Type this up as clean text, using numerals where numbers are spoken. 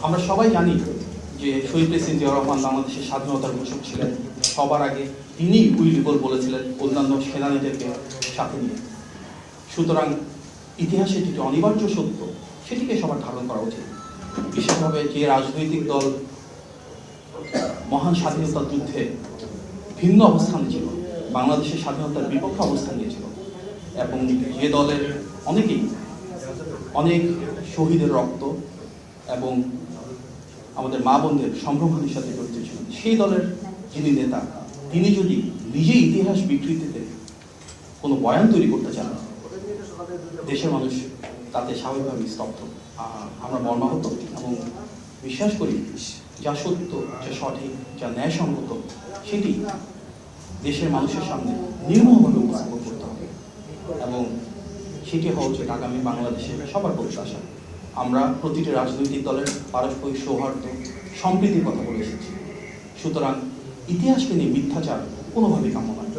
আমরা সবাই জানি যে শহীদ প্রেসিডেন্ট জিয়াউর রহমান বাংলাদেশের স্বাধীনতার ঘোষক ছিলেন। সবার আগে তিনি উইলিবল বলেছিলেন অন্যান্য সেনানীদেরকে সাথে নিয়ে। সুতরাং ইতিহাসে যেটি অনিবার্য সত্য সেটিকে সবার ধারণ করা উচিত। বিশেষভাবে যে রাজনৈতিক দল মহান স্বাধীনতা যুদ্ধে ভিন্ন অবস্থানে ছিল, বাংলাদেশের স্বাধীনতার বিপক্ষে অবস্থান নিয়েছিল, এবং যে দলের অনেক শহীদের রক্ত এবং আমাদের মা বোনদের সম্ভ্রমহানির সাথে জড়িত ছিলেন, সেই দলের যিনি নেতা, তিনি যদি নিজেই ইতিহাস বিকৃতিতে কোনো বয়ান তৈরি করতে চান, দেশের মানুষ তাতে স্বাভাবিকভাবেই স্তব্ধ। আমরা মর্মাহত এবং বিশ্বাস করি যা সত্য, যা সঠিক, যা ন্যায়সঙ্গত, সেটি দেশের মানুষের সামনে নির্মমভাবে উপস্থাপন করতে হবে, এবং সেটি হওয়া উচিত আগামী বাংলাদেশের সবার প্রত্যাশা। আমরা প্রতিটি রাজনৈতিক দলের পারস্পরিক সৌহার্দ্য, সম্প্রীতির কথা বলে এসেছি। সুতরাং ইতিহাসকে নিয়ে মিথ্যাচার কোনোভাবেই কাম্য নয়।